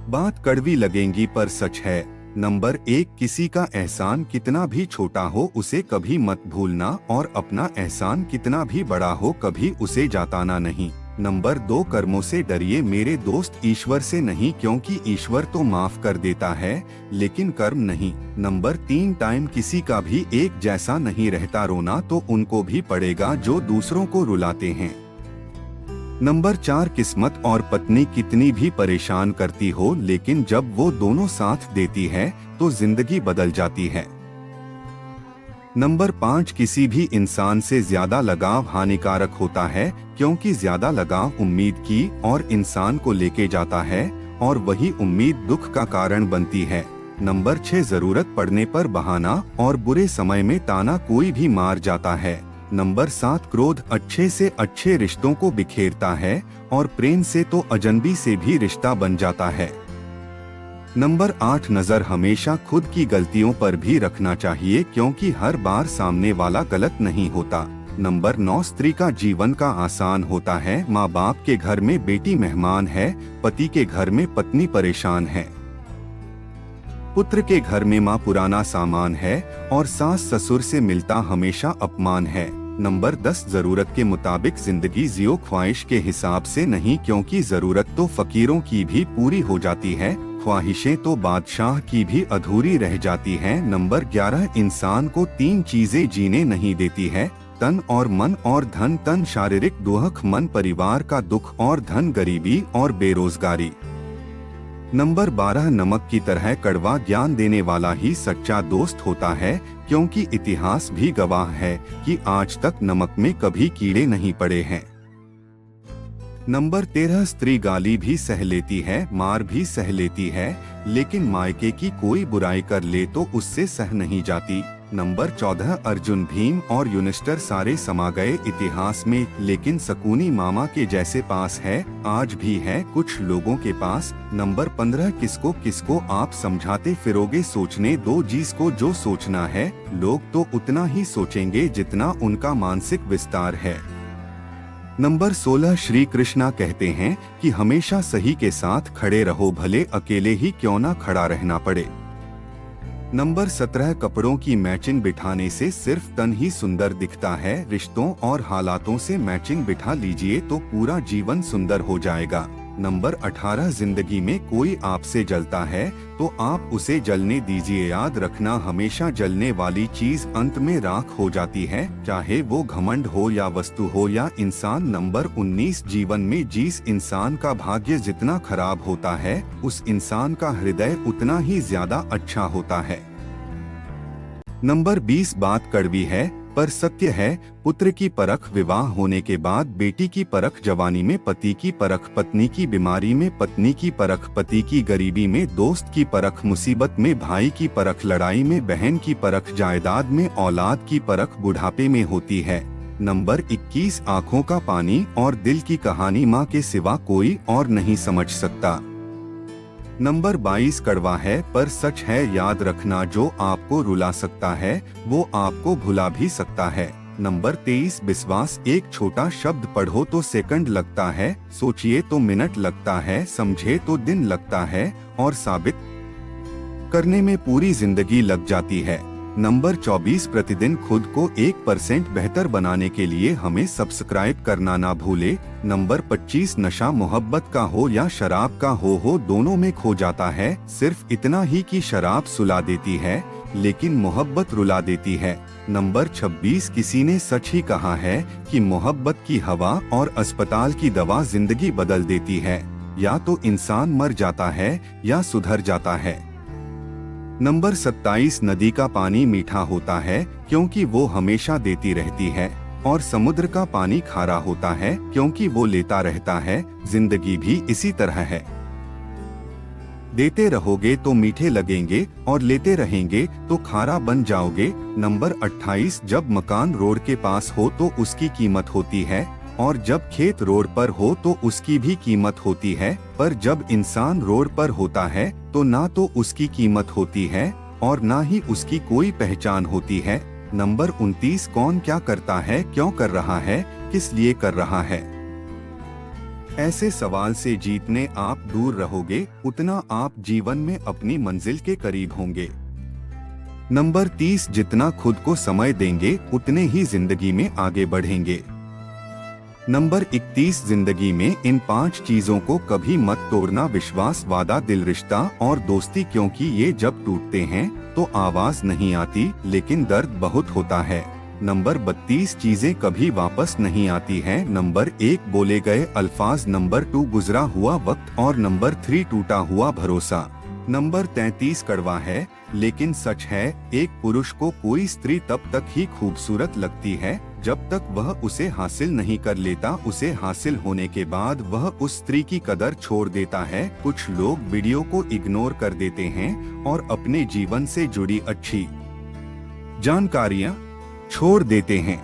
बात कड़वी लगेंगी पर सच है। नंबर 1, किसी का एहसान कितना भी छोटा हो उसे कभी मत भूलना और अपना एहसान कितना भी बड़ा हो कभी उसे जताना नहीं। नंबर 2, कर्मों से डरिए मेरे दोस्त, ईश्वर से नहीं, क्योंकि ईश्वर तो माफ कर देता है लेकिन कर्म नहीं। नंबर 3, टाइम किसी का भी एक जैसा नहीं रहता, रोना तो उनको भी पड़ेगा जो दूसरों को रुलाते हैं। नंबर 4, किस्मत और पत्नी कितनी भी परेशान करती हो लेकिन जब वो दोनों साथ देती है तो जिंदगी बदल जाती है। नंबर 5, किसी भी इंसान से ज्यादा लगाव हानिकारक होता है क्योंकि ज्यादा लगाव उम्मीद की और इंसान को लेके जाता है और वही उम्मीद दुख का कारण बनती है। नंबर 6, जरूरत पड़ने पर बहाना और बुरे समय में ताना कोई भी मार जाता है। नंबर 7, क्रोध अच्छे से अच्छे रिश्तों को बिखेरता है और प्रेम से तो अजनबी से भी रिश्ता बन जाता है। नंबर 8, नजर हमेशा खुद की गलतियों पर भी रखना चाहिए क्योंकि हर बार सामने वाला गलत नहीं होता। नंबर 9, स्त्री का जीवन का आसान होता है, माँ बाप के घर में बेटी मेहमान है, पति के घर में पत्नी परेशान है, पुत्र के घर में माँ पुराना सामान है और सास ससुर से मिलता हमेशा अपमान है। नंबर 10, जरूरत के मुताबिक जिंदगी जियो, ख्वाहिश के हिसाब से नहीं, क्योंकि जरूरत तो फकीरों की भी पूरी हो जाती है, ख्वाहिशें तो बादशाह की भी अधूरी रह जाती हैं। नंबर 11, इंसान को 3 चीजें जीने नहीं देती है, तन और मन और धन। तन शारीरिक दुख, मन परिवार का दुख और धन गरीबी और बेरोजगारी। नंबर 12, नमक की तरह कड़वा ज्ञान देने वाला ही सच्चा दोस्त होता है क्योंकि इतिहास भी गवाह है कि आज तक नमक में कभी कीड़े नहीं पड़े हैं। नंबर 13, स्त्री गाली भी सह लेती है, मार भी सह लेती है, लेकिन मायके की कोई बुराई कर ले तो उससे सह नहीं जाती। नंबर 14, अर्जुन, भीम और युनिस्टर सारे समा गए इतिहास में, लेकिन सकूनी मामा के जैसे पास है, आज भी है कुछ लोगों के पास। नंबर 15, किसको किसको आप समझाते फिरोगे, सोचने दो जिसको जो सोचना है, लोग तो उतना ही सोचेंगे जितना उनका मानसिक विस्तार है। नंबर 16, श्री कृष्णा कहते हैं कि हमेशा सही के साथ खड़े रहो, भले अकेले ही क्यों ना खड़ा रहना पड़े। नंबर 17, कपड़ों की मैचिंग बिठाने से सिर्फ तन ही सुंदर दिखता है, रिश्तों और हालातों से मैचिंग बिठा लीजिए तो पूरा जीवन सुंदर हो जाएगा। नंबर 18, जिंदगी में कोई आपसे जलता है तो आप उसे जलने दीजिए, याद रखना हमेशा जलने वाली चीज अंत में राख हो जाती है, चाहे वो घमंड हो या वस्तु हो या इंसान। नंबर 19, जीवन में जिस इंसान का भाग्य जितना खराब होता है उस इंसान का हृदय उतना ही ज्यादा अच्छा होता है। नंबर 20, बात कड़वी है पर सत्य है, पुत्र की परख विवाह होने के बाद, बेटी की परख जवानी में, पति की परख पत्नी की बीमारी में, पत्नी की परख पति की गरीबी में, दोस्त की परख मुसीबत में, भाई की परख लड़ाई में, बहन की परख जायदाद में, औलाद की परख बुढ़ापे में होती है। नंबर 21, आँखों का पानी और दिल की कहानी माँ के सिवा कोई और नहीं समझ सकता। नंबर 22, कड़वा है पर सच है, याद रखना जो आपको रुला सकता है वो आपको भुला भी सकता है। नंबर 23, विश्वास, एक छोटा शब्द पढ़ो तो सेकंड लगता है, सोचिए तो मिनट लगता है, समझे तो दिन लगता है और साबित करने में पूरी जिंदगी लग जाती है। नंबर 24, प्रतिदिन खुद को 1% बेहतर बनाने के लिए हमें सब्सक्राइब करना ना भूले। नंबर 25, नशा मोहब्बत का हो या शराब का हो दोनों में खो जाता है, सिर्फ इतना ही कि शराब सुला देती है लेकिन मोहब्बत रुला देती है। नंबर 26, किसी ने सच ही कहा है कि मोहब्बत की हवा और अस्पताल की दवा जिंदगी बदल देती है, या तो इंसान मर जाता है या सुधर जाता है। नंबर 27, नदी का पानी मीठा होता है क्योंकि वो हमेशा देती रहती है और समुद्र का पानी खारा होता है क्योंकि वो लेता रहता है। जिंदगी भी इसी तरह है, देते रहोगे तो मीठे लगेंगे और लेते रहेंगे तो खारा बन जाओगे। नंबर 28, जब मकान रोड के पास हो तो उसकी कीमत होती है और जब खेत रोड पर हो तो उसकी भी कीमत होती है, पर जब इंसान रोड पर होता है तो ना तो उसकी कीमत होती है और ना ही उसकी कोई पहचान होती है। नंबर 29, कौन क्या करता है, क्यों कर रहा है, किस लिए कर रहा है। ऐसे सवाल से जितने आप दूर रहोगे उतना आप जीवन में अपनी मंजिल के करीब होंगे। नंबर 30, जितना खुद को समय देंगे उतने ही जिंदगी में आगे बढ़ेंगे। नंबर 31, जिंदगी में इन 5 चीजों को कभी मत तोड़ना: विश्वास, वादा, दिल, रिश्ता और दोस्ती, क्योंकि ये जब टूटते हैं तो आवाज नहीं आती लेकिन दर्द बहुत होता है। नंबर 32, चीजें कभी वापस नहीं आती हैं। नंबर 1, बोले गए अल्फाज। नंबर 2, गुजरा हुआ वक्त। और नंबर 3, टूटा हुआ भरोसा। नंबर 33, कड़वा है लेकिन सच है, एक पुरुष को कोई स्त्री तब तक ही खूबसूरत लगती है जब तक वह उसे हासिल नहीं कर लेता। उसे हासिल होने के बाद वह उस स्त्री की कदर छोड़ देता है। कुछ लोग वीडियो को इग्नोर कर देते हैं और अपने जीवन से जुड़ी अच्छी जानकारियां छोड़ देते हैं।